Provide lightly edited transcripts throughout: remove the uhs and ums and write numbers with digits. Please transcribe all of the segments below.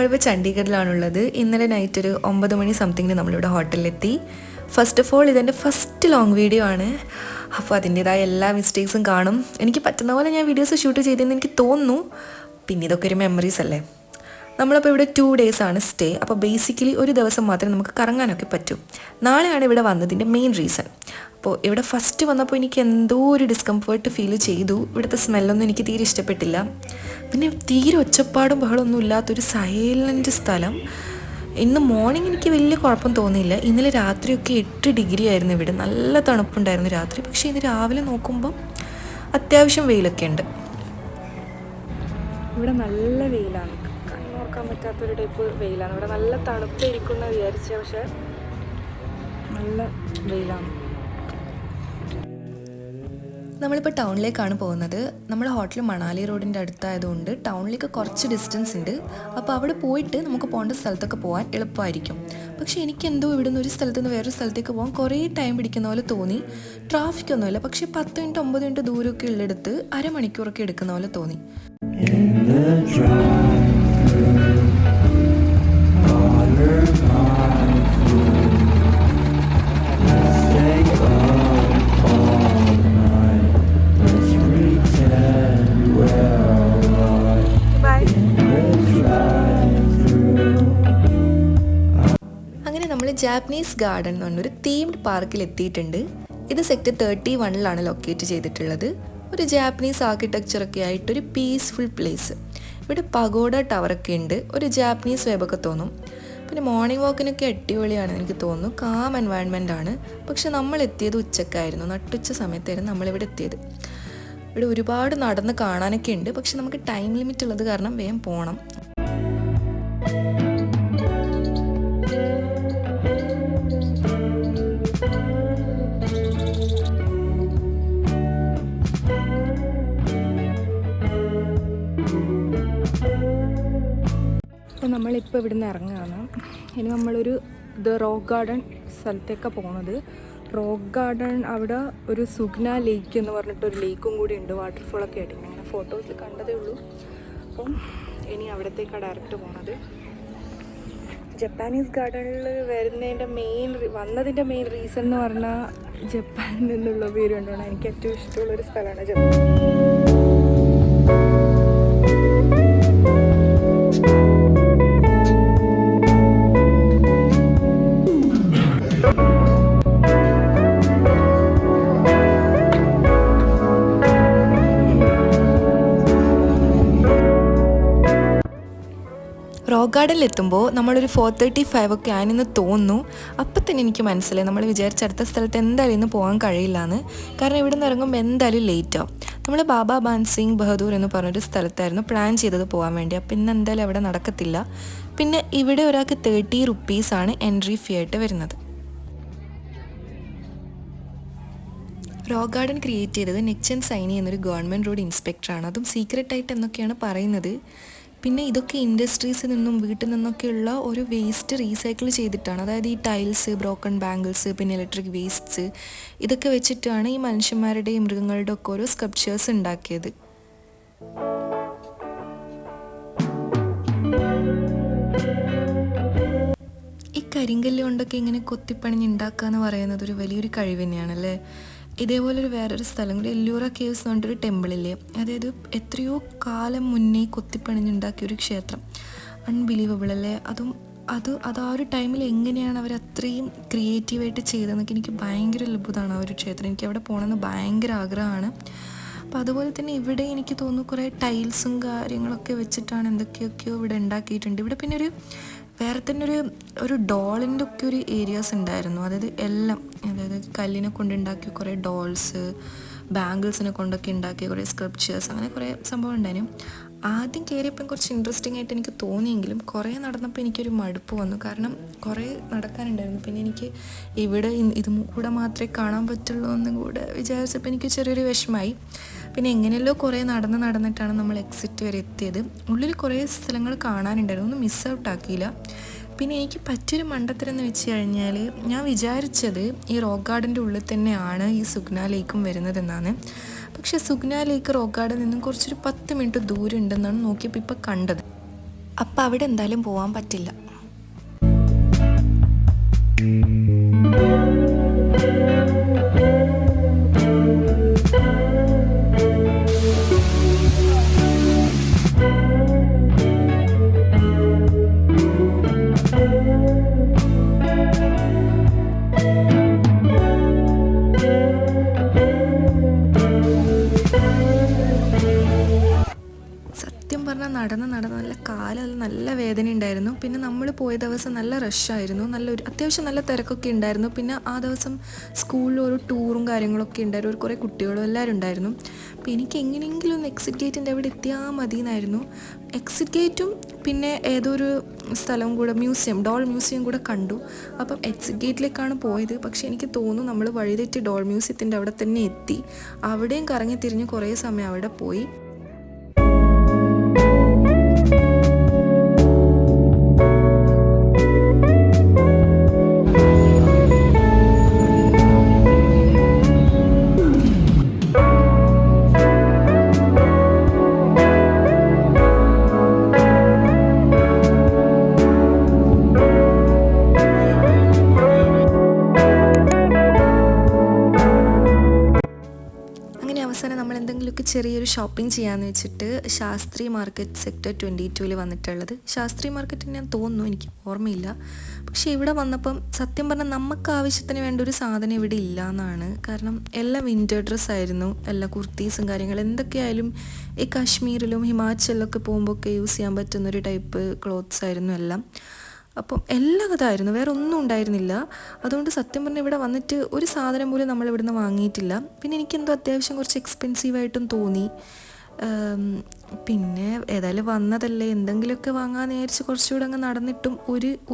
നമ്മളിപ്പോൾ ചണ്ഡീഗഡിലാണുള്ളത്. ഇന്നലെ നൈറ്റ് ഒരു 9 മണി സംതിങ്ങിന് നമ്മളിവിടെ ഹോട്ടലിലെത്തി. ഫസ്റ്റ് ഓഫ് ഓൾ ഇതെൻ്റെ ഫസ്റ്റ് ലോങ് വീഡിയോ ആണ്. അപ്പോൾ അതിൻ്റേതായ എല്ലാ മിസ്റ്റേക്സും കാണും. എനിക്ക് പറ്റുന്ന പോലെ ഞാൻ വീഡിയോസ് ഷൂട്ട് ചെയ്തതെന്ന് എനിക്ക് തോന്നുന്നു. പിന്നെ ഇതൊക്കെ ഒരു മെമ്മറീസ് അല്ലേ. നമ്മളപ്പോൾ ഇവിടെ 2 days ആണ് സ്റ്റേ. അപ്പോൾ ബേസിക്കലി ഒരു ദിവസം മാത്രമേ നമുക്ക് കറങ്ങാനൊക്കെ പറ്റൂ. നാളെയാണ് ഇവിടെ വന്നതിൻ്റെ മെയിൻ റീസൺ. അപ്പോൾ ഇവിടെ ഫസ്റ്റ് വന്നപ്പോൾ എനിക്ക് എന്തോ ഒരു ഡിസ്കംഫേർട്ട് ഫീൽ ചെയ്തു. ഇവിടുത്തെ സ്മെല്ലൊന്നും എനിക്ക് തീരെ ഇഷ്ടപ്പെട്ടില്ല. പിന്നെ തീരെ ഒച്ചപ്പാടും ബഹളമൊന്നും ഇല്ലാത്തൊരു സൈലൻറ്റ് സ്ഥലം. ഇന്ന് മോർണിംഗ് എനിക്ക് വലിയ കുഴപ്പം തോന്നിയില്ല. ഇന്നലെ രാത്രിയൊക്കെ 8 ഡിഗ്രി ആയിരുന്നു ഇവിടെ. നല്ല തണുപ്പുണ്ടായിരുന്നു രാത്രി. പക്ഷേ ഇന്ന് രാവിലെ നോക്കുമ്പം അത്യാവശ്യം വെയിലൊക്കെ ഉണ്ട്. ഇവിടെ നല്ല വെയിലാണ്, കണ്ണോർക്കാൻ പറ്റാത്തൊരു ടൈപ്പ് വെയിലാണ്. ഇവിടെ നല്ല തണുപ്പായിരിക്കും എന്ന് വിചാരിച്ച, പക്ഷേ നല്ല വെയിലാണ്. നമ്മളിപ്പോൾ ടൗണിലേക്കാണ് പോകുന്നത്. നമ്മുടെ ഹോട്ടൽ മണാലി റോഡിൻ്റെ അടുത്തായതുകൊണ്ട് ടൗണിലേക്ക് കുറച്ച് ഡിസ്റ്റൻസ് ഉണ്ട്. അപ്പോൾ അവിടെ പോയിട്ട് നമുക്ക് പോകേണ്ട സ്ഥലത്തൊക്കെ പോകാൻ എളുപ്പമായിരിക്കും. പക്ഷേ എനിക്കെന്തോ ഇവിടെ നിന്ന് ഒരു സ്ഥലത്ത് നിന്ന് വേറൊരു സ്ഥലത്തേക്ക് പോകാൻ കുറേ ടൈം പിടിക്കുന്ന പോലെ തോന്നി. ട്രാഫിക്കൊന്നുമില്ല, പക്ഷേ 10 മിനിറ്റ് 9 മിനിറ്റ് ദൂരമൊക്കെ ഉള്ളിടത്ത് അരമണിക്കൂറൊക്കെ എടുക്കുന്ന പോലെ തോന്നി. ജാപ്പനീസ് ഗാർഡൻ എന്ന് പറഞ്ഞൊരു തീംഡ് പാർക്കിൽ എത്തിയിട്ടുണ്ട്. ഇത് സെക്ടർ 31 ലൊക്കേറ്റ് ചെയ്തിട്ടുള്ളത്. ഒരു ജാപ്പനീസ് ആർക്കിടെക്ചറൊക്കെ ആയിട്ടൊരു പീസ്ഫുൾ പ്ലേസ്. ഇവിടെ പഗോഡ ടവറൊക്കെ ഉണ്ട്. ഒരു ജാപ്പനീസ് വെബൊക്കെ തോന്നും. പിന്നെ മോർണിംഗ് വാക്കിനൊക്കെ അടിപൊളിയാണ് എനിക്ക് തോന്നുന്നു. കാം എൻവയൺമെൻ്റ് ആണ്. പക്ഷെ നമ്മൾ എത്തിയത് ഉച്ചക്കായിരുന്നു. നട്ടുച്ച സമയത്തായിരുന്നു നമ്മളിവിടെ എത്തിയത്. ഇവിടെ ഒരുപാട് നടന്ന് കാണാനൊക്കെ ഉണ്ട്. പക്ഷെ നമുക്ക് ടൈം ലിമിറ്റ് ഉള്ളത് കാരണം വേഗം പോകണം. അപ്പോൾ നമ്മളിപ്പോൾ ഇവിടുന്ന് ഇറങ്ങുകയാണ്. ഇനി നമ്മളൊരു റോക്ക് ഗാർഡൻ സ്ഥലത്തേക്കാണ് പോകുന്നത്. റോക്ക് ഗാർഡൻ അവിടെ ഒരു സുഗ്ന ലേക്ക് എന്ന് പറഞ്ഞിട്ടൊരു ലേക്കും കൂടി ഉണ്ട്, വാട്ടർഫോളൊക്കെ ആയിട്ട്. ഇങ്ങനെ ഫോട്ടോസിൽ കണ്ടതേ ഉള്ളൂ. അപ്പം ഇനി അവിടത്തേക്കാണ് ഡയറക്റ്റ് പോകുന്നത്. ജപ്പാനീസ് ഗാർഡനിൽ വന്നതിൻ്റെ മെയിൻ റീസൺ എന്ന് പറഞ്ഞാൽ ജപ്പാനിൽ നിന്നുള്ള പേര് കൊണ്ടാണ്. എനിക്ക് ഏറ്റവും ഇഷ്ടമുള്ളൊരു സ്ഥലമാണ് ജപ്പാൻ. റോക്ക് ഗാർഡനിലെത്തുമ്പോൾ നമ്മളൊരു 4:35 ഒക്കെ ആണെന്ന് തോന്നുന്നു. അപ്പം തന്നെ എനിക്ക് മനസ്സിലായി നമ്മൾ വിചാരിച്ച അടുത്ത സ്ഥലത്ത് എന്തായാലും ഇന്ന് പോകാൻ കഴിയില്ല എന്ന്. കാരണം ഇവിടെ നിന്ന് ഇറങ്ങുമ്പോൾ എന്തായാലും ലേറ്റാവും. നമ്മൾ ബാബ ബാൻസിംഗ് ബഹദൂർ എന്ന് പറഞ്ഞൊരു സ്ഥലത്തായിരുന്നു പ്ലാൻ ചെയ്തത് പോകാൻ വേണ്ടി. അപ്പം ഇന്ന് എന്തായാലും അവിടെ നടക്കത്തില്ല. പിന്നെ ഇവിടെ ഒരാൾക്ക് 30 rupees എൻട്രി ഫീ ആയിട്ട് വരുന്നത്. റോക്ക് ഗാർഡൻ ക്രിയേറ്റ് ചെയ്തത് നിക്ചൻ സൈനി എന്നൊരു ഗവൺമെൻറ് റോഡ് ഇൻസ്പെക്ടറാണ്. അതും സീക്രട്ടായിട്ട് എന്നൊക്കെയാണ് പറയുന്നത്. പിന്നെ ഇതൊക്കെ ഇൻഡസ്ട്രീസിൽ നിന്നും വീട്ടിൽ നിന്നൊക്കെയുള്ള ഒരു വേസ്റ്റ് റീസൈക്കിൾ ചെയ്തിട്ടാണ്. അതായത് ഈ ടൈൽസ്, ബ്രോക്കൺ ബാംഗിൾസ്, പിന്നെ ഇലക്ട്രിക് വേസ്റ്റ്സ്, ഇതൊക്കെ വെച്ചിട്ടാണ് ഈ മനുഷ്യന്മാരുടെയും മൃഗങ്ങളുടെ ഒക്കെ ഓരോ സ്കൾപ്ചേഴ്സ് ഉണ്ടാക്കിയത്. ഈ കരിങ്കല്ല് കൊണ്ടൊക്കെ ഇങ്ങനെ കൊത്തിപ്പണിഞ്ഞുണ്ടാക്കുക എന്ന് പറയുന്നത് ഒരു വലിയൊരു കഴിവ് തന്നെയാണല്ലേ. ഇതേപോലൊരു വേറൊരു സ്ഥലം കൂടി, എല്ലൂറ കേവ്സ് എന്ന് പറഞ്ഞിട്ടൊരു ടെമ്പിളില്ലേ, അതായത് എത്രയോ കാലം മുന്നേ കൊത്തിപ്പണിഞ്ഞുണ്ടാക്കിയൊരു ക്ഷേത്രം. അൺബിലീവബിൾ അല്ലേ. അത് ആ ഒരു ടൈമിൽ എങ്ങനെയാണ് അവർ അത്രയും ക്രിയേറ്റീവായിട്ട് ചെയ്തതെന്നൊക്കെ എനിക്ക് ഭയങ്കര അത്ഭുതമാണ് ആ ഒരു ക്ഷേത്രം. എനിക്ക് അവിടെ പോകണമെന്ന് ഭയങ്കര ആഗ്രഹമാണ്. അപ്പോൾ അതുപോലെ തന്നെ ഇവിടെ എനിക്ക് തോന്നുന്നു കുറേ ടൈൽസും കാര്യങ്ങളൊക്കെ വെച്ചിട്ടാണ് എന്തൊക്കെയൊക്കെയോ ഇവിടെ ഉണ്ടാക്കിയിട്ടുണ്ട്. ഇവിടെ പിന്നെ വേറെ തന്നെ ഒരു ഡോളിൻ്റെ ഒക്കെ ഒരു ഏരിയാസ് ഉണ്ടായിരുന്നു. അതായത് കല്ലിനെ കൊണ്ടുണ്ടാക്കിയ കുറേ ഡോൾസ്, ബാംഗിൾസിനെ കൊണ്ടൊക്കെ ഉണ്ടാക്കിയ കുറേ സ്കൾപ്ചേഴ്സ്, അങ്ങനെ കുറേ സംഭവം ഉണ്ടായിരുന്നു. ആദ്യം കയറിയപ്പം കുറച്ച് ഇൻട്രസ്റ്റിംഗ് ആയിട്ട് എനിക്ക് തോന്നിയെങ്കിലും കുറേ നടന്നപ്പോൾ എനിക്കൊരു മടുപ്പ് വന്നു. കാരണം കുറേ നടക്കാനുണ്ടായിരുന്നു. പിന്നെ എനിക്ക് ഇവിടെ ഇതും കൂടെ മാത്രമേ കാണാൻ പറ്റുള്ളൂ എന്നും കൂടെ വിചാരിച്ചപ്പോൾ എനിക്ക് ചെറിയൊരു വിഷമമായി. പിന്നെ എങ്ങനെയല്ലോ കുറേ നടന്നിട്ടാണ് നമ്മൾ എക്സിറ്റ് വരെ എത്തിയത്. ഉള്ളിൽ കുറേ സ്ഥലങ്ങൾ കാണാനുണ്ടായിരുന്നു, ഒന്നും മിസ് ഔട്ട് ആക്കിയില്ല. പിന്നെ എനിക്ക് പറ്റിയൊരു മണ്ടത്തരം എന്ന് വെച്ച് കഴിഞ്ഞാൽ, ഞാൻ വിചാരിച്ചത് ഈ റോക്ക് ഗാർഡൻ്റെ ഉള്ളിൽ തന്നെയാണ് ഈ സുഗ്ന ലേക്കും വരുന്നതെന്നാണ്. പക്ഷേ സുഗ്ന ലേക്ക് റോക്ക് ഗാർഡനിൽ നിന്നും കുറച്ചൊരു 10 മിനിറ്റ് ദൂരം ഉണ്ടെന്നാണ് നോക്കിയപ്പോൾ ഇപ്പോൾ കണ്ടത്. അപ്പം അവിടെ എന്തായാലും പോകാൻ പറ്റില്ല. സത്യം പറഞ്ഞാൽ നടന്ന് നല്ല കാലെല്ലാം നല്ല വേദന ഉണ്ടായിരുന്നു. പിന്നെ നമ്മൾ പോയ ദിവസം നല്ല റഷായിരുന്നു, അത്യാവശ്യം നല്ല തിരക്കൊക്കെ ഉണ്ടായിരുന്നു. പിന്നെ ആ ദിവസം സ്കൂളിൽ ഒരു ടൂറും കാര്യങ്ങളൊക്കെ ഉണ്ടായിരുന്നു, ഒരു കുറേ കുട്ടികളും എല്ലാവരും ഉണ്ടായിരുന്നു. അപ്പോൾ എനിക്ക് എങ്ങനെയെങ്കിലും ഒന്ന് എക്സിറ്റ് ഗേറ്റിൻ്റെ അവിടെ എത്തിയാൽ മതി എന്നായിരുന്നു. എക്സിറ്റ് ഗേറ്റും പിന്നെ ഏതൊരു സ്ഥലവും കൂടെ ഡോൾ മ്യൂസിയം കൂടെ കണ്ടു. അപ്പം എക്സിറ്റ് ഗേറ്റിലേക്കാണ് പോയത്. പക്ഷേ എനിക്ക് തോന്നുന്നു നമ്മൾ വഴിതെറ്റി ഡോൾ മ്യൂസിയത്തിൻ്റെ അവിടെ തന്നെ എത്തി. അവിടെയും കറങ്ങി തിരിഞ്ഞ് കുറേ സമയം അവിടെ പോയി. അവസാനം നമ്മൾ എന്തെങ്കിലുമൊക്കെ ചെറിയൊരു ഷോപ്പിംഗ് ചെയ്യാമെന്ന് വെച്ചിട്ട് ശാസ്ത്രി മാർക്കറ്റ് സെക്ടർ 22 വന്നിട്ടുള്ളത്. ശാസ്ത്രി മാർക്കറ്റ് ഞാൻ തോന്നുന്നു, എനിക്ക് ഓർമ്മയില്ല. പക്ഷേ ഇവിടെ വന്നപ്പം സത്യം പറഞ്ഞാൽ നമുക്ക് ആവശ്യത്തിന് വേണ്ട ഒരു സാധനം ഇവിടെ ഇല്ല എന്നാണ്. കാരണം എല്ലാം വിൻ്റർ ഡ്രസ്സായിരുന്നു, എല്ലാ കുർത്തീസും കാര്യങ്ങളും എന്തൊക്കെയായാലും ഈ കാശ്മീരിലും ഹിമാചലിലൊക്കെ പോകുമ്പോൾ ഒക്കെ യൂസ് ചെയ്യാൻ പറ്റുന്നൊരു ടൈപ്പ് ക്ലോത്ത്സ് ആയിരുന്നു എല്ലാം. അപ്പം എല്ലാം ഇതായിരുന്നു, വേറെ ഒന്നും ഉണ്ടായിരുന്നില്ല. അതുകൊണ്ട് സത്യം പറഞ്ഞാൽ ഇവിടെ വന്നിട്ട് ഒരു സാധനം പോലും നമ്മൾ ഇവിടുന്ന് വാങ്ങിയിട്ടില്ല. പിന്നെ എനിക്കെന്തോ അത്യാവശ്യം കുറച്ച് എക്സ്പെൻസീവായിട്ടും തോന്നി. പിന്നെ ഏതായാലും വന്നതല്ലേ, എന്തെങ്കിലുമൊക്കെ വാങ്ങാമെന്ന് വിചാരിച്ച് കുറച്ചുകൂടെ അങ്ങ് നടന്നിട്ടും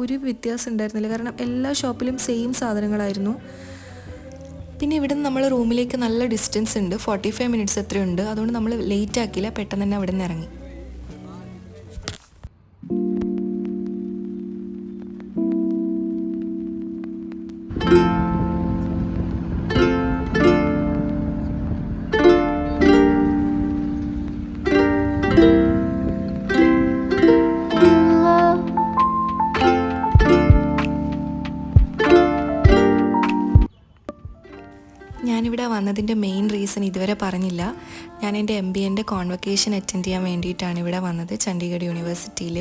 ഒരു വ്യത്യാസം ഉണ്ടായിരുന്നില്ല. കാരണം എല്ലാ ഷോപ്പിലും സെയിം സാധനങ്ങളായിരുന്നു. പിന്നെ ഇവിടെ നിന്ന് നമ്മൾ റൂമിലേക്ക് നല്ല ഡിസ്റ്റൻസ് ഉണ്ട്, 45 മിനിറ്റ്സ് എത്രയുണ്ട്. അതുകൊണ്ട് നമ്മൾ ലേറ്റ് ആക്കിയില്ല, പെട്ടെന്ന് തന്നെ അവിടെ നിന്ന് ഇറങ്ങി. ഞാനിവിടെ വന്നതിൻ്റെ മെയിൻ റീസൺ ഇതുവരെ പറഞ്ഞില്ല. ഞാൻ എൻ്റെ MBAൻ്റെ കോൺവൊക്കേഷൻ അറ്റൻഡ് ചെയ്യാൻ വേണ്ടിയിട്ടാണ് ഇവിടെ വന്നത്, ചണ്ഡീഗഡ് യൂണിവേഴ്സിറ്റിയിൽ.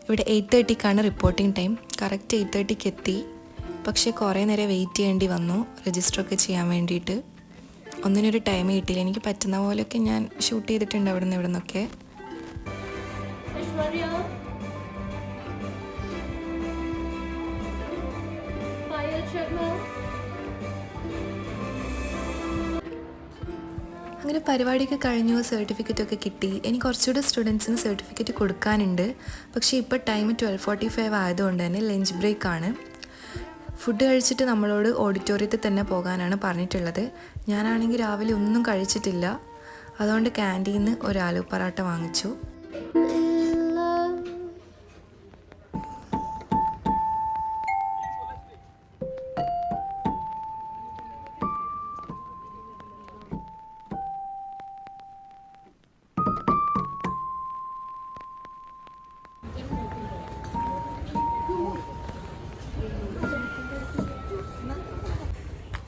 ഇവിടെ 8:30ക്കാണ് റിപ്പോർട്ടിംഗ് ടൈം. കറക്റ്റ് 8:30ക്ക് എത്തി. പക്ഷേ കുറേ നേരം വെയിറ്റ് ചെയ്യേണ്ടി വന്നു രജിസ്റ്ററൊക്കെ ചെയ്യാൻ വേണ്ടിയിട്ട്. ഒന്നിനൊരു ടൈം കിട്ടിയില്ല. എനിക്ക് പറ്റുന്ന പോലെയൊക്കെ ഞാൻ ഷൂട്ട് ചെയ്തിട്ടുണ്ട് അവിടെ നിന്നൊക്കെ. അങ്ങനെ പരിപാടിയൊക്കെ കഴിഞ്ഞു, സർട്ടിഫിക്കറ്റൊക്കെ കിട്ടി. എനിക്ക് കുറച്ചുകൂടെ സ്റ്റുഡൻസിന് സർട്ടിഫിക്കറ്റ് കൊടുക്കാനുണ്ട്. പക്ഷേ ഇപ്പോൾ ടൈം 12:45 ആയതുകൊണ്ട് തന്നെ ലഞ്ച് ബ്രേക്കാണ്. ഫുഡ് കഴിച്ചിട്ട് നമ്മളോട് ഓഡിറ്റോറിയത്തിൽ തന്നെ പോകാനാണ് പറഞ്ഞിട്ടുള്ളത്. ഞാനാണെങ്കിൽ രാവിലെ ഒന്നും കഴിച്ചിട്ടില്ല. അതുകൊണ്ട് ക്യാൻറ്റീനിൽ നിന്ന് ഒരു ആലു പറാട്ട വാങ്ങിച്ചു.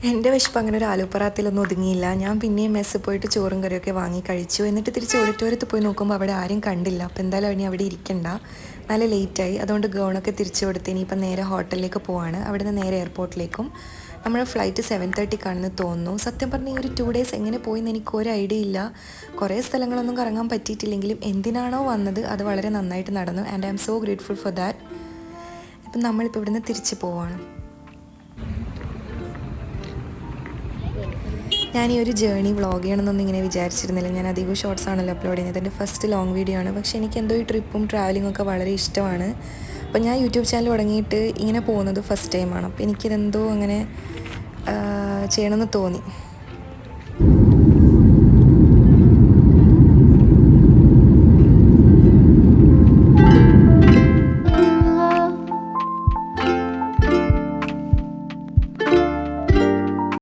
എൻ്റെ വിശപ്പ് അങ്ങനെ ഒരു ആലു പറാത്തയിലൊന്നും ഒതുങ്ങിയില്ല. ഞാൻ പിന്നെയും മെസ്സിൽ പോയിട്ട് ചോറും കറിയൊക്കെ വാങ്ങി കഴിച്ചു. എന്നിട്ട് തിരിച്ച് ഓഡിറ്റോറിയത്തിൽ പോയി നോക്കുമ്പോൾ അവിടെ ആരും കണ്ടില്ല. അപ്പോൾ എന്തായാലും ഇനി അവിടെ ഇരിക്കണ്ട, നല്ല ലേറ്റായി. അതുകൊണ്ട് ഗൗണൊക്കെ തിരിച്ചു കൊടുത്ത് ഇനിയിപ്പം നേരെ ഹോട്ടലിലേക്ക് പോവാണ്. അവിടെ നിന്ന് നേരെ എയർപോർട്ടിലേക്കും. നമ്മുടെ ഫ്ലൈറ്റ് 7:30ക്കാണെന്ന് തോന്നുന്നു. സത്യം പറഞ്ഞാൽ ഈ ഒരു 2 days എങ്ങനെ പോയിന്ന് എനിക്ക് ഒരു ഐഡിയ ഇല്ല. കുറേ സ്ഥലങ്ങളൊന്നും കറങ്ങാൻ പറ്റിയിട്ടില്ലെങ്കിലും എന്തിനാണോ വന്നത് അത് വളരെ നന്നായിട്ട് നടന്നു. And I M so grateful for that. ഇപ്പം നമ്മളിപ്പോൾ ഇവിടുന്ന് തിരിച്ച് പോവാണ്. ഞാൻ ഈ ഒരു ജേർണി വ്ളോഗ് ചെയ്യണമെന്നൊന്നും ഇങ്ങനെ വിചാരിച്ചിരുന്നില്ല. ഞാൻ അധികം ഷോർട്സ് ആണല്ലോ അപ്ലോഡ് ചെയ്യുന്നത്. എൻ്റെ ഫസ്റ്റ് ലോങ് വീഡിയോ ആണ്. പക്ഷേ എനിക്ക് എന്തോ ഈ ട്രിപ്പും ട്രാവലിംഗ് ഒക്കെ വളരെ ഇഷ്ടമാണ്. അപ്പോൾ ഞാൻ യൂട്യൂബ് ചാനൽ തുടങ്ങിയിട്ട് ഇങ്ങനെ പോകുന്നത് ഫസ്റ്റ് ടൈമാണ്. അപ്പോൾ എനിക്കിതെന്തോ അങ്ങനെ ചെയ്യണമെന്ന് തോന്നി.